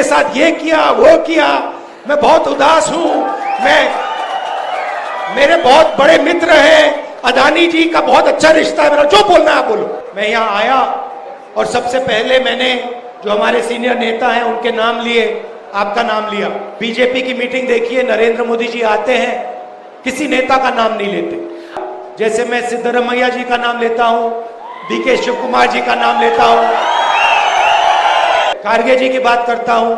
साथ ये किया वो किया, मैं बहुत उदास हूं, मेरे बहुत बड़े मित्र हैं, अदानी जी का बहुत अच्छा रिश्ता है मेरा, जो बोलना है आप बोलो। मैं यहाँ आया और सबसे पहले मैंने जो हमारे सीनियर नेता हैं उनके नाम लिए, आपका नाम लिया। बीजेपी की मीटिंग देखिए, नरेंद्र मोदी जी आते हैं, किसी नेता का नाम नहीं लेते। जैसे मैं सिद्धरमैया जी का नाम लेता हूं, DK शिव कुमार जी का नाम लेता हूं, खारगे जी की बात करता हूं,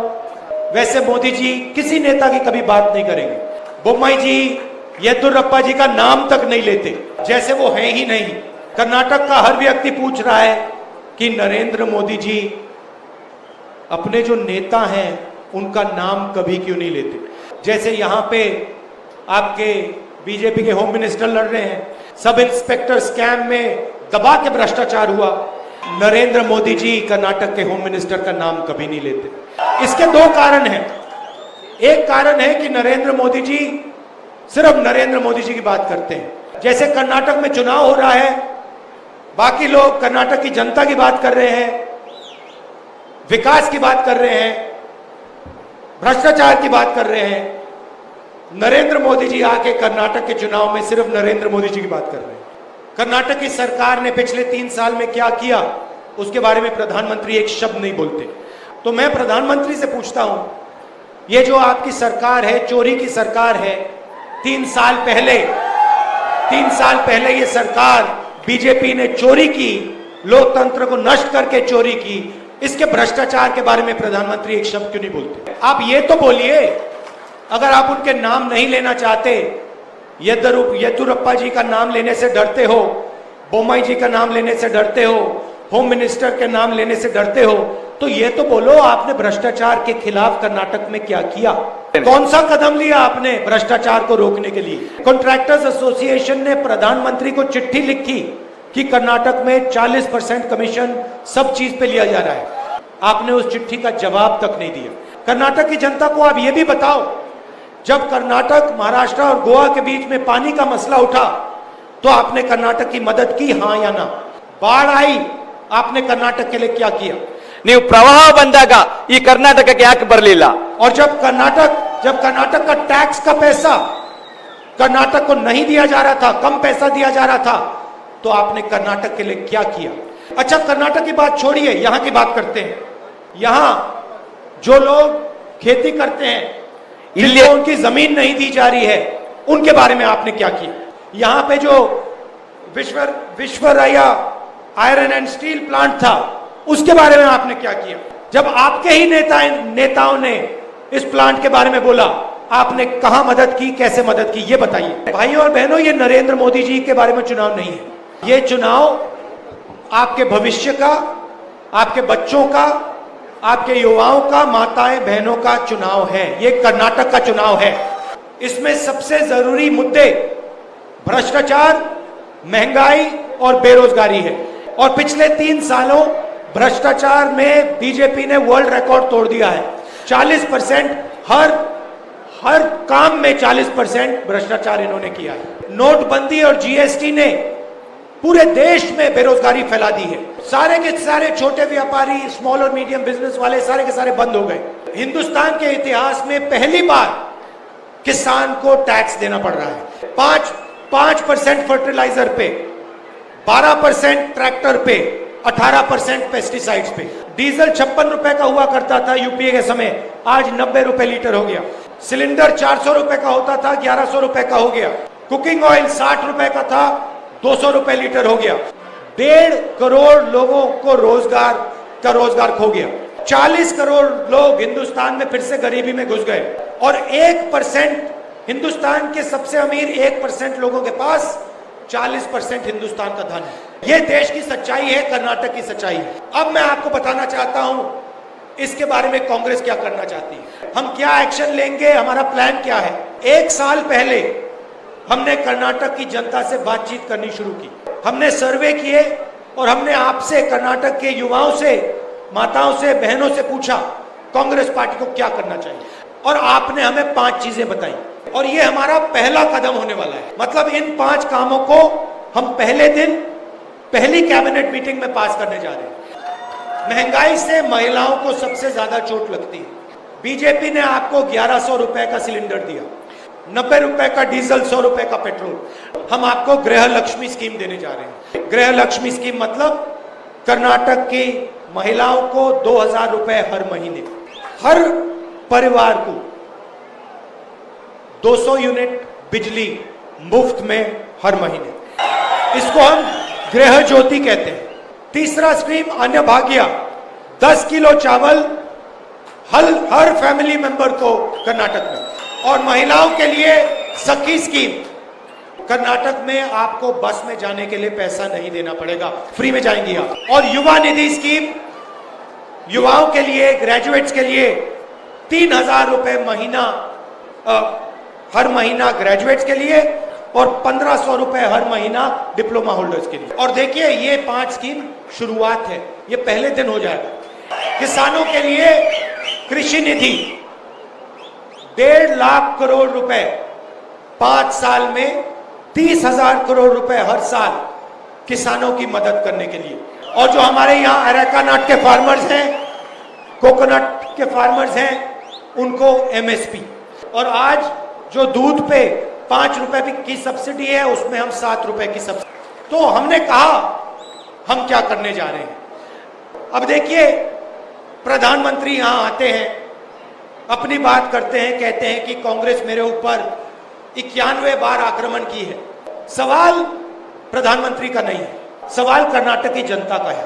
वैसे मोदी जी किसी नेता की कभी बात नहीं करेंगे। बोम्मई जी, येदियुरप्पा जी का नाम तक नहीं लेते, जैसे वो हैं ही नहीं। कर्नाटक का हर व्यक्ति पूछ रहा है कि नरेंद्र मोदी जी अपने जो नेता हैं उनका नाम कभी क्यों नहीं लेते। जैसे यहाँ पे आपके बीजेपी के होम मिनिस्टर लड़ रहे हैं, सब इंस्पेक्टर स्कैम में दबा के भ्रष्टाचार हुआ, नरेंद्र मोदी जी कर्नाटक के होम मिनिस्टर का नाम कभी नहीं लेते। इसके दो कारण हैं। एक कारण है कि नरेंद्र मोदी जी सिर्फ नरेंद्र मोदी जी की बात करते हैं। जैसे कर्नाटक में चुनाव हो रहा है, बाकी लोग कर्नाटक की जनता की बात कर रहे हैं, विकास की बात कर रहे हैं, भ्रष्टाचार की बात कर रहे हैं। नरेंद्र मोदी जी आके कर्नाटक के चुनाव में सिर्फ नरेंद्र मोदी जी की बात कर रहे हैं। कर्नाटक की सरकार ने पिछले 3 साल में क्या किया उसके बारे में प्रधानमंत्री एक शब्द नहीं बोलते। तो मैं प्रधानमंत्री से पूछता हूं, ये जो आपकी सरकार है, चोरी की सरकार है, 3 साल पहले ये सरकार बीजेपी ने चोरी की, लोकतंत्र को नष्ट करके चोरी की, इसके भ्रष्टाचार के बारे में प्रधानमंत्री एक शब्द क्यों नहीं बोलते। आप ये तो बोलिए, अगर आप उनके नाम नहीं लेना चाहते, येदियुरप्पा जी का नाम लेने से डरते हो, बोम्मई जी का नाम लेने से डरते हो, होम मिनिस्टर के नाम लेने से डरते हो, तो ये तो बोलो आपने भ्रष्टाचार के खिलाफ कर्नाटक में क्या किया, कौन सा कदम लिया आपने भ्रष्टाचार को रोकने के लिए। कॉन्ट्रैक्टर्स एसोसिएशन ने प्रधानमंत्री को चिट्ठी लिखी कि कर्नाटक में 40% कमीशन सब चीज पे लिया जा रहा है, आपने उस चिट्ठी का जवाब तक नहीं दिया। कर्नाटक की जनता को आप ये भी बताओ, जब कर्नाटक, महाराष्ट्र और गोवा के बीच में पानी का मसला उठा तो आपने कर्नाटक की मदद की, हां या ना। बाढ़ आई, आपने कर्नाटक के लिए क्या किया। ನೀವು ಪ್ರವಾಹ ಬಂದಾಗ ಈ ಕರ್ನಾಟಕಕ್ಕೆ ಯಾಕೆ ಬರಲಿಲ್ಲ। और जब कर्नाटक का टैक्स का पैसा कर्नाटक को नहीं दिया जा रहा था, कम पैसा दिया जा रहा था, तो आपने कर्नाटक के लिए क्या किया। अच्छा, कर्नाटक की बात छोड़िए, यहां की बात करते हैं। यहां जो लोग खेती करते हैं, जिनको उनकी जमीन नहीं दी जा रही है, उनके बारे में आपने क्या किया। यहां पे जो Visvesvaraya iron and steel plant था, उसके बारे में आपने क्या किया। जब आपके ही नेताओं ने इस प्लांट के बारे में बोला, आपने कहां मदद की, कैसे मदद की, ये बताइए। भाइयों और बहनों, ये नरेंद्र मोदी जी के बारे में चुनाव नहीं है, ये चुनाव आपके भविष्य का, आपके बच्चों का, आपके युवाओं का, माताएं बहनों का चुनाव है। ये कर्नाटक का चुनाव है। इसमें सबसे जरूरी मुद्दे भ्रष्टाचार, महंगाई और बेरोजगारी है। और पिछले 3 सालों भ्रष्टाचार में बीजेपी ने वर्ल्ड रिकॉर्ड तोड़ दिया है। 40% हर काम में 40% भ्रष्टाचार इन्होंने किया है। नोटबंदी और जीएसटी ने पूरे देश में बेरोजगारी फैला दी है। सारे के सारे छोटे व्यापारी, स्मॉल और मीडियम बिजनेस वाले सारे के सारे बंद हो गए। हिंदुस्तान के इतिहास में पहली बार किसान को टैक्स देना पड़ रहा है। 5% फर्टिलाइजर पे, 12% ट्रैक्टर पे, 18% पेस्टिसाइड्स पे। डीजल 56 रुपए का हुआ करता था यूपीए के समय, आज 90 रुपए लीटर हो गया। सिलेंडर 400 रुपए का होता था, 1100 रुपए का हो गया। कुकिंग ऑयल 60 रुपए का था, 200 रुपए लीटर हो गया। 1.5 करोड़ लोगों को रोजगार खो गया। 40 करोड़ लोग हिंदुस्तान में फिर से गरीबी में घुस गए। और 1%, हिंदुस्तान के सबसे अमीर 1% लोगों के पास 40% हिंदुस्तान का धन है। यह देश की सच्चाई है, कर्नाटक की सच्चाई है। अब मैं आपको बताना चाहता हूं इसके बारे में कांग्रेस क्या करना चाहती है, हम क्या एक्शन लेंगे, हमारा प्लान क्या है। 1 साल पहले हमने कर्नाटक की जनता से बातचीत करनी शुरू की। हमने सर्वे किए और हमने आपसे, कर्नाटक के युवाओं से, माताओं से, बहनों से पूछा कांग्रेस पार्टी को क्या करना चाहिए। और आपने हमें 5 चीजें बताई और ये हमारा पहला कदम होने वाला है। मतलब इन 5 कामों को हम पहले दिन पहली कैबिनेट मीटिंग में पास करने जा रहे हैं। महंगाई से महिलाओं को सबसे ज्यादा चोट लगती है। बीजेपी ने आपको 1100 रुपए का सिलेंडर दिया, 90 रुपए का डीजल, 100 रुपए का पेट्रोल। हम आपको गृह लक्ष्मी स्कीम देने जा रहे हैं। गृह लक्ष्मी स्कीम मतलब कर्नाटक की महिलाओं को 2000 रुपए हर महीने, हर परिवार को 200 यूनिट बिजली मुफ्त में हर महीने। इसको हम गृह ज्योति कहते हैं। तीसरा स्कीम अन्य भाग्य, 10 किलो चावल हर फैमिली मेंबर को कर्नाटक में। और महिलाओं के लिए सखी स्कीम, कर्नाटक में आपको बस में जाने के लिए पैसा नहीं देना पड़ेगा, फ्री में जाएंगी आप। और युवा निधि स्कीम, युवाओं के लिए, ग्रेजुएट्स के लिए 3000 रुपए महीना हर महीना ग्रेजुएट्स के लिए और 1500 रुपए हर महीना डिप्लोमा होल्डर्स के लिए। और देखिए ये 5 स्कीम शुरुआत है, ये पहले दिन हो जाएगा। किसानों के लिए कृषि निधि 1.5 लाख करोड़ रुपए 5 साल में, 30,000 करोड़ रुपए हर साल किसानों की मदद करने के लिए। और जो हमारे यहाँ अरेका नट के फार्मर्स हैं, कोकोनट के फार्मर्स हैं, उनको एमएसपी। और आज जो दूध पे 5 रुपए की सब्सिडी है, उसमें हम 7 रुपए की सब्सिडी। तो हमने कहा हम क्या करने जा रहे हैं। अब देखिए प्रधानमंत्री यहां आते हैं, अपनी बात करते हैं, कहते हैं कि कांग्रेस मेरे ऊपर 91 बार आक्रमण की है। सवाल प्रधानमंत्री का नहीं है, सवाल कर्नाटक की जनता का है।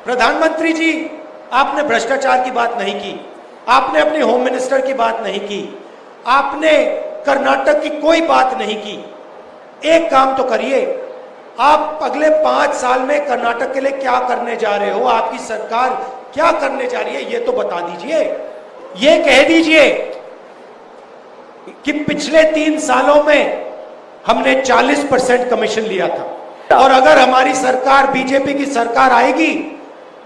प्रधानमंत्री जी, आपने भ्रष्टाचार की बात नहीं की, आपने अपने होम मिनिस्टर की बात नहीं की, आपने कर्नाटक की कोई बात नहीं की। एक काम तो करिए, आप अगले 5 साल में कर्नाटक के लिए क्या करने जा रहे हो, आपकी सरकार क्या करने जा रही है, ये तो बता दीजिए। ये कह दीजिए कि पिछले 3 सालों में हमने 40% कमीशन लिया था, और अगर हमारी सरकार, बीजेपी की सरकार आएगी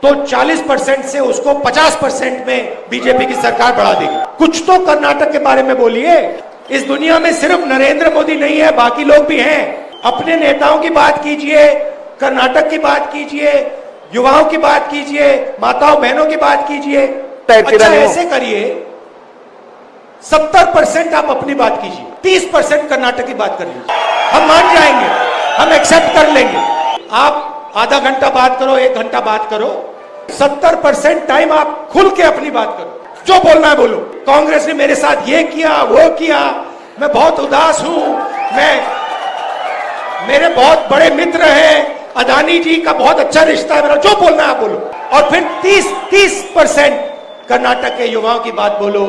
तो 40% से उसको 50% में बीजेपी की सरकार बढ़ा देगी। कुछ तो कर्नाटक के बारे में बोलिए। इस दुनिया में सिर्फ नरेंद्र मोदी नहीं है, बाकी लोग भी हैं। अपने नेताओं की बात कीजिए, कर्नाटक की बात कीजिए, युवाओं की बात कीजिए, माताओं बहनों की बात कीजिए। अच्छा ऐसे करिए, 70% आप अपनी बात कीजिए, 30% कर्नाटक की बात कर लीजिए, हम मान जाएंगे, हम एक्सेप्ट कर लेंगे। आप आधा घंटा बात करो, 1 घंटा बात करो, 70% टाइम आप खुल के अपनी बात करो, जो बोलना है बोलो। कांग्रेस ने मेरे साथ ये किया, वो किया, मैं बहुत उदास हूं, मेरे बहुत बड़े मित्र हैं, अदानी जी का बहुत अच्छा रिश्ता है मेरा, जो बोलना है बोलो। और फिर 30% कर्नाटक के युवाओं की बात बोलो,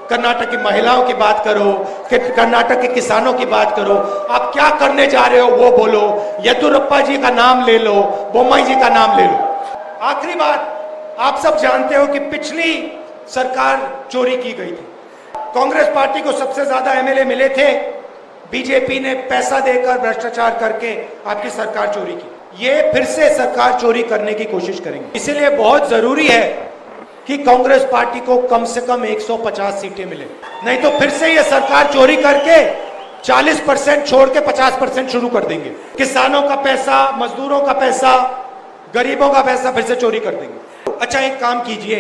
कर्नाटक की महिलाओं की बात करो, कर्नाटक के किसानों की बात करो। आप क्या करने जा रहे हो वो बोलो, येदुरप्पा जी का नाम ले लो, बोम्मई जी का नाम ले लो। आखिरी बात, आप सब जानते हो कि पिछली सरकार चोरी की गई थी, कांग्रेस पार्टी को सबसे ज्यादा एमएलए मिले थे, बीजेपी ने पैसा देकर भ्रष्टाचार करके आपकी सरकार चोरी की। ये फिर से सरकार चोरी करने की कोशिश करेंगे। इसीलिए बहुत जरूरी है कि कांग्रेस पार्टी को कम से कम 150 सीटें मिले, नहीं तो फिर से ये सरकार चोरी करके 40% छोड़ के 50% शुरू कर देंगे। किसानों का पैसा, मजदूरों का पैसा, गरीबों का पैसा फिर से चोरी कर देंगे। अच्छा एक काम कीजिए,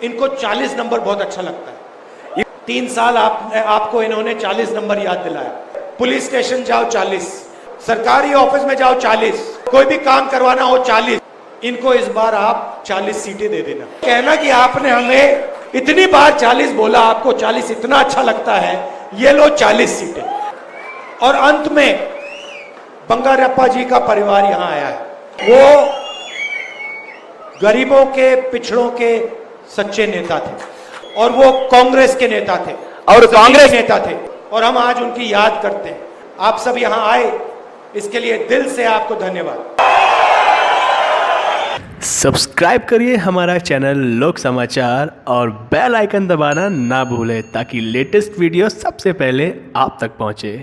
इनको 40 नंबर बहुत अच्छा लगता है। 3 साल आपको इन्होंने 40 नंबर याद दिलाया। पुलिस स्टेशन जाओ 40, सरकारी ऑफिस में जाओ 40, कोई भी काम करवाना हो 40। इनको इस बार आप 40 सीटें दे देना। कहना कि आपने हमें इतनी बार 40 बोला, आपको 40 इतना अच्छा लगता है, ये लो 40 सीटें। और अंत में बंगारप्पा जी का परिवार यहां आया है। वो गरीबों के, पिछड़ों के सच्चे नेता थे, और वो कांग्रेस के नेता थे, और कांग्रेस नेता थे, और हम आज उनकी याद करते हैं। आप सब यहां आए, इसके लिए दिल से आपको धन्यवाद। सब्सक्राइब करिए हमारा चैनल लोक समाचार और बेल आइकन दबाना ना भूलें, ताकि लेटेस्ट वीडियो सबसे पहले आप तक पहुंचे।